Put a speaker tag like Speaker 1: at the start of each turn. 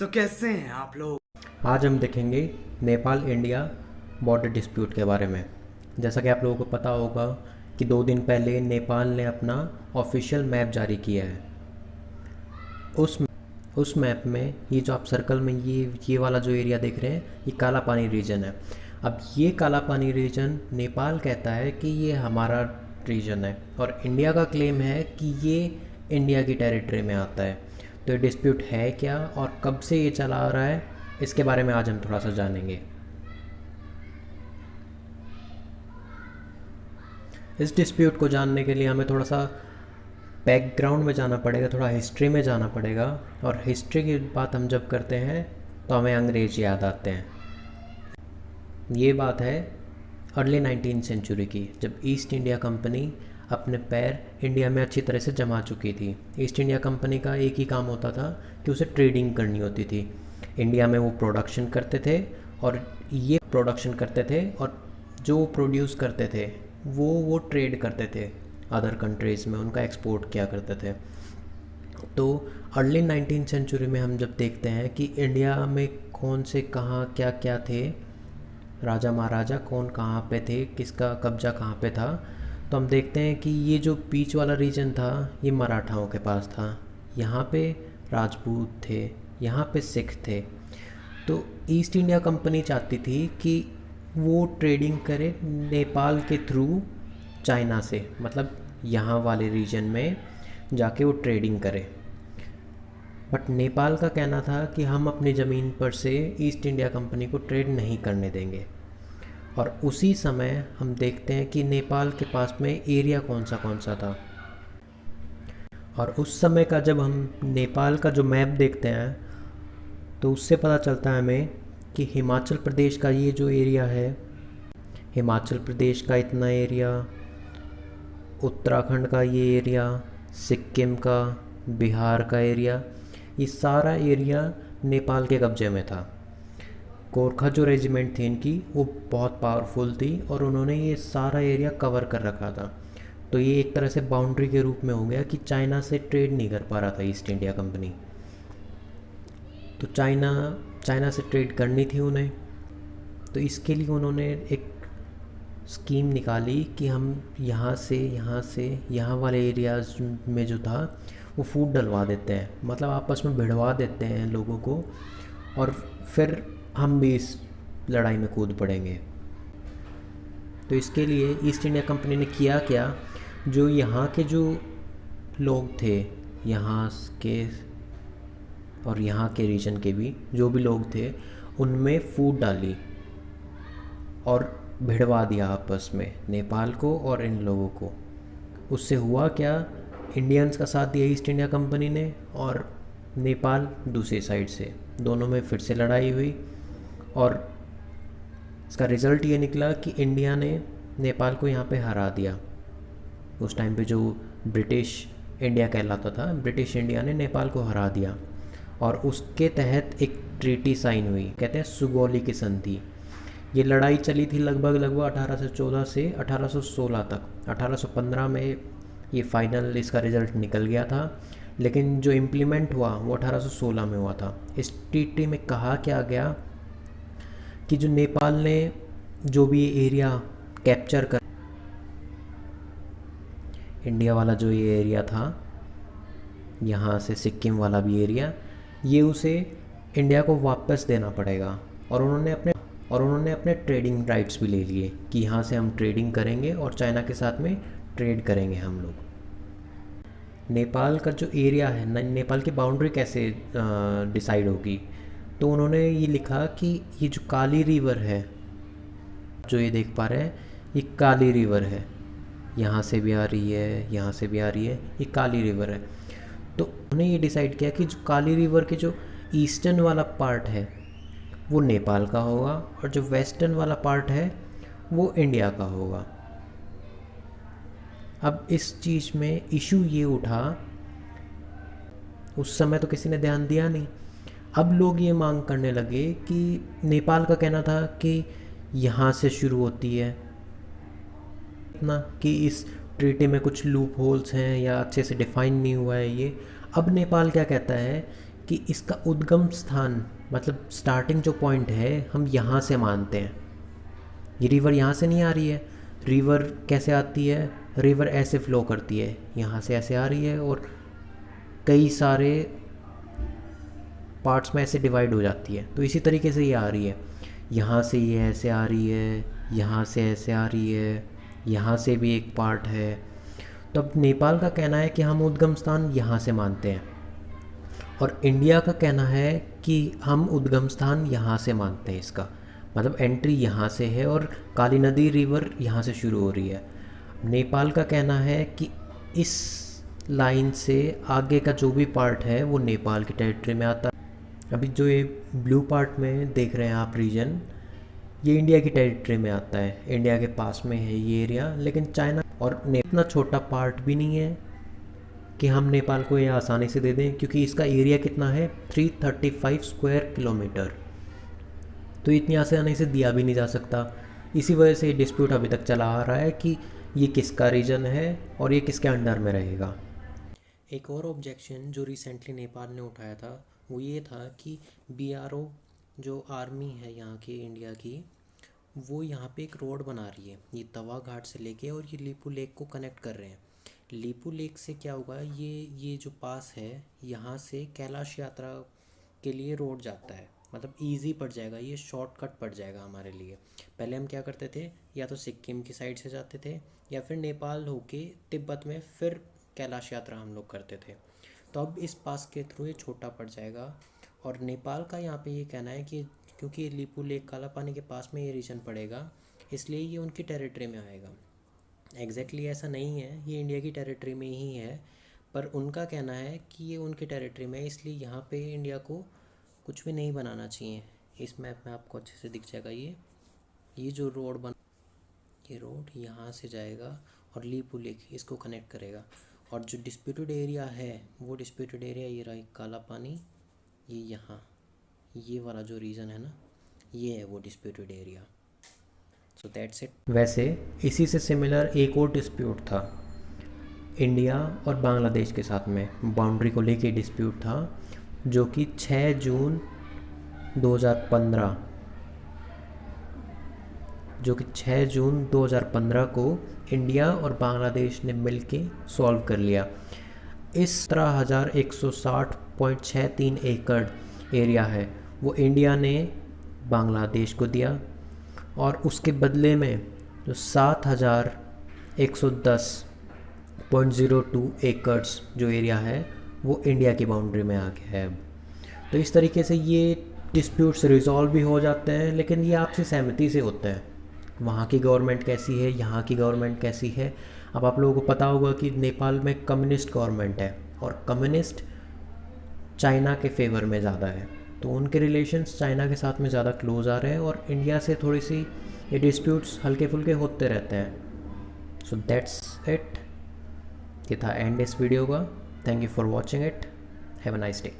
Speaker 1: तो कैसे हैं आप लोग।
Speaker 2: आज हम देखेंगे नेपाल इंडिया बॉर्डर डिस्प्यूट के बारे में। जैसा कि आप लोगों को पता होगा कि 2 दिन पहले नेपाल ने अपना ऑफिशियल मैप जारी किया है। उस उस मैप में ये जो आप सर्कल में ये वाला जो एरिया देख रहे हैं, ये काला पानी रीजन है। अब ये काला पानी रीजन नेपाल कहता है कि ये हमारा रीजन है और इंडिया का क्लेम है कि ये इंडिया की टेरिटरी में आता है। तो ये डिस्प्यूट है क्या और कब से ये चला आ रहा है, इसके बारे में आज हम थोड़ा सा जानेंगे। इस डिस्प्यूट को जानने के लिए हमें थोड़ा सा बैकग्राउंड में जाना पड़ेगा, थोड़ा हिस्ट्री में जाना पड़ेगा। और हिस्ट्री की बात हम जब करते हैं तो हमें अंग्रेज याद आते हैं। ये बात है अर्ली 19वीं सेंचुरी की, जब ईस्ट इंडिया कंपनी अपने पैर इंडिया में अच्छी तरह से जमा चुकी थी। ईस्ट इंडिया कंपनी का एक ही काम होता था कि उसे ट्रेडिंग करनी होती थी। इंडिया में वो प्रोडक्शन करते थे और ये प्रोडक्शन करते थे और जो वो प्रोड्यूस करते थे वो ट्रेड करते थे अदर कंट्रीज़ में, उनका एक्सपोर्ट किया करते थे। तो अर्ली 19वीं सेंचुरी में हम जब देखते हैं कि इंडिया में कौन से कहाँ क्या क्या थे, राजा महाराजा कौन कहाँ पे थे, किसका कब्जा कहाँ पे था, तो हम देखते हैं कि ये जो बीच वाला रीजन था ये मराठाओं के पास था। यहाँ पे राजपूत थे, यहाँ पे सिख थे। तो ईस्ट इंडिया कंपनी चाहती थी कि वो ट्रेडिंग करे नेपाल के थ्रू चाइना से, मतलब यहाँ वाले रीजन में जाके वो ट्रेडिंग करे। बट नेपाल का कहना था कि हम अपनी ज़मीन पर से ईस्ट इंडिया कंपनी को ट्रेड नहीं करने देंगे। और उसी समय हम देखते हैं कि नेपाल के पास में एरिया कौन सा था। और उस समय का जब हम नेपाल का जो मैप देखते हैं तो उससे पता चलता है हमें कि हिमाचल प्रदेश का ये जो एरिया है, हिमाचल प्रदेश का इतना एरिया, उत्तराखंड का ये एरिया, सिक्किम का, बिहार का एरिया, ये सारा एरिया नेपाल के कब्जे में था। गोरखा जो रेजिमेंट थी इनकी वो बहुत पावरफुल थी और उन्होंने ये सारा एरिया कवर कर रखा था। तो ये एक तरह से बाउंड्री के रूप में हो गया कि चाइना से ट्रेड नहीं कर पा रहा था ईस्ट इंडिया कंपनी। तो चाइना से ट्रेड करनी थी उन्हें। तो इसके लिए उन्होंने एक स्कीम निकाली कि हम यहाँ से यहाँ वाले एरियाज़ में जो था वो फूड डलवा देते हैं, मतलब आपस में भिड़वा देते हैं लोगों को, और फिर हम भी इस लड़ाई में कूद पड़ेंगे। तो इसके लिए ईस्ट इंडिया कंपनी ने किया क्या, जो यहाँ के जो लोग थे, यहाँ के और यहाँ के रीजन के भी जो भी लोग थे, उनमें फूड डाली और भिड़वा दिया आपस में नेपाल को और इन लोगों को। उससे हुआ क्या, इंडियंस का साथ दिया ईस्ट इंडिया कंपनी ने और नेपाल दूसरी साइड से, दोनों में फिर से लड़ाई हुई। और इसका रिज़ल्ट ये निकला कि इंडिया ने नेपाल को यहाँ पे हरा दिया। उस टाइम पे जो ब्रिटिश इंडिया कहलाता था, ब्रिटिश इंडिया ने नेपाल को हरा दिया और उसके तहत एक ट्रीटी साइन हुई, कहते हैं सुगौली की संधि। ये लड़ाई चली थी लगभग 1814 से 1816 तक। 1815 में ये फाइनल इसका रिज़ल्ट निकल गया था, लेकिन जो इम्प्लीमेंट हुआ वो 1816 में हुआ था। इस ट्रीटी में कहा क्या गया कि जो नेपाल ने जो भी एरिया कैप्चर कर, इंडिया वाला जो ये एरिया था, यहाँ से सिक्किम वाला भी एरिया, ये उसे इंडिया को वापस देना पड़ेगा। और उन्होंने अपने ट्रेडिंग राइट्स भी ले लिए कि यहाँ से हम ट्रेडिंग करेंगे और चाइना के साथ में ट्रेड करेंगे हम लोग। नेपाल का जो एरिया है, नेपाल की बाउंड्री कैसे डिसाइड होगी, तो उन्होंने ये लिखा कि ये जो काली रिवर है, जो ये देख पा रहे हैं, ये काली रिवर है, यहाँ से भी आ रही है, यहाँ से भी आ रही है, ये काली रिवर है। तो उन्होंने ये डिसाइड किया कि जो काली रिवर के जो ईस्टर्न वाला पार्ट है वो नेपाल का होगा और जो वेस्टर्न वाला पार्ट है वो इंडिया का होगा। अब इस चीज़ में इशू ये उठा, उस समय तो किसी ने ध्यान दिया नहीं। अब लोग ये मांग करने लगे कि नेपाल का कहना था कि यहाँ से शुरू होती है ना, कि इस ट्रीटी में कुछ लूप होल्स हैं या अच्छे से डिफाइन नहीं हुआ है ये। अब नेपाल क्या कहता है कि इसका उद्गम स्थान मतलब स्टार्टिंग जो पॉइंट है हम यहाँ से मानते हैं। ये रिवर यहाँ से नहीं आ रही है। रिवर कैसे आती है? रिवर ऐसे फ्लो करती है, यहाँ से ऐसे आ रही है और कई सारे पार्ट्स में ऐसे डिवाइड हो जाती है। तो इसी तरीके से ये आ रही है, यहाँ से ये ऐसे आ रही है, यहाँ से ऐसे आ रही है, यहाँ से भी एक पार्ट है। तो अब नेपाल का कहना है कि हम उद्गम स्थान यहाँ से मानते हैं और इंडिया का कहना है कि हम उद्गम स्थान यहाँ से मानते हैं। इसका मतलब एंट्री यहाँ से है और काली नदी रिवर यहाँ से शुरू हो रही है। नेपाल का कहना है कि इस लाइन से आगे का जो भी पार्ट है वो नेपाल की टेरिटरी में आता है। अभी जो ये ब्लू पार्ट में देख रहे हैं आप रीजन, ये इंडिया की टेरिटरी में आता है, इंडिया के पास में है ये एरिया। लेकिन चाइना और इतना छोटा पार्ट भी नहीं है कि हम नेपाल को ये आसानी से दे दें, क्योंकि इसका एरिया कितना है 335 स्क्वायर किलोमीटर। तो इतनी आसानी से दिया भी नहीं जा सकता। इसी वजह से ये डिस्प्यूट अभी तक चला आ रहा है कि ये किसका रीजन है और ये किसके अंडर में रहेगा। एक और ऑब्जेक्शन जो रिसेंटली नेपाल ने उठाया था वो ये था कि बीआरओ जो आर्मी है यहाँ की इंडिया की, वो यहाँ पे एक रोड बना रही है ये तवा घाट से लेके और ये लीपू लेक को कनेक्ट कर रहे हैं। लीपू लेक से क्या होगा, ये जो पास है यहाँ से कैलाश यात्रा के लिए रोड जाता है, मतलब इजी पड़ जाएगा, ये शॉर्टकट पड़ जाएगा हमारे लिए। पहले हम क्या करते थे, या तो सिक्किम की साइड से जाते थे या फिर नेपाल होके तिब्बत में फिर कैलाश यात्रा हम लोग करते थे। तो अब इस पास के थ्रू ये छोटा पड़ जाएगा। और नेपाल का यहाँ पे ये कहना है कि क्योंकि लीपू लेक काला पानी के पास में ये रीजन पड़ेगा, इसलिए ये उनकी टेरिटरी में आएगा। एग्जैक्टली ऐसा नहीं है, ये इंडिया की टेरिटरी में ही है, पर उनका कहना है कि ये उनकी टेरिटरी में है, इसलिए यहाँ पे इंडिया को कुछ भी नहीं बनाना चाहिए। इस मैप में आपको अच्छे से दिख जाएगा ये जो रोड ये रोड यहाँ से जाएगा और लीपू लेक इसको कनेक्ट करेगा। और जो डिस्प्यूटेड एरिया है वो डिस्प्यूटेड एरिया ये रहा काला पानी, ये यहाँ ये वाला जो रीजन है ना, ये है वो disputed area. So that's it. वैसे इसी से सिमिलर एक और डिस्प्यूट था इंडिया और बांग्लादेश के साथ में, बाउंड्री को लेके डिस्प्यूट था, जो कि 6 जून 2015 को इंडिया और बांग्लादेश ने मिलके सॉल्व कर लिया। इस 17,160.63 एकड़ एरिया है वो इंडिया ने बांग्लादेश को दिया और उसके बदले में जो 7,110.02 एकड़्स जो एरिया है वो इंडिया की बाउंड्री में आ गया है अब। तो इस तरीके से ये डिस्प्यूट्स रिजॉल्व भी हो जाते हैं, लेकिन ये आपसी सहमति से होते हैं। वहाँ की गवर्नमेंट कैसी है, यहाँ की गवर्नमेंट कैसी है। अब आप लोगों को पता होगा कि नेपाल में कम्युनिस्ट गवर्नमेंट है और कम्युनिस्ट चाइना के फेवर में ज़्यादा है, तो उनके रिलेशंस चाइना के साथ में ज़्यादा क्लोज आ रहे हैं और इंडिया से थोड़ी सी ये डिस्प्यूट्स हल्के फुल्के होते रहते हैं। So that's it. ये था एंड इस वीडियो का। Thank you for watching it. Have a nice day.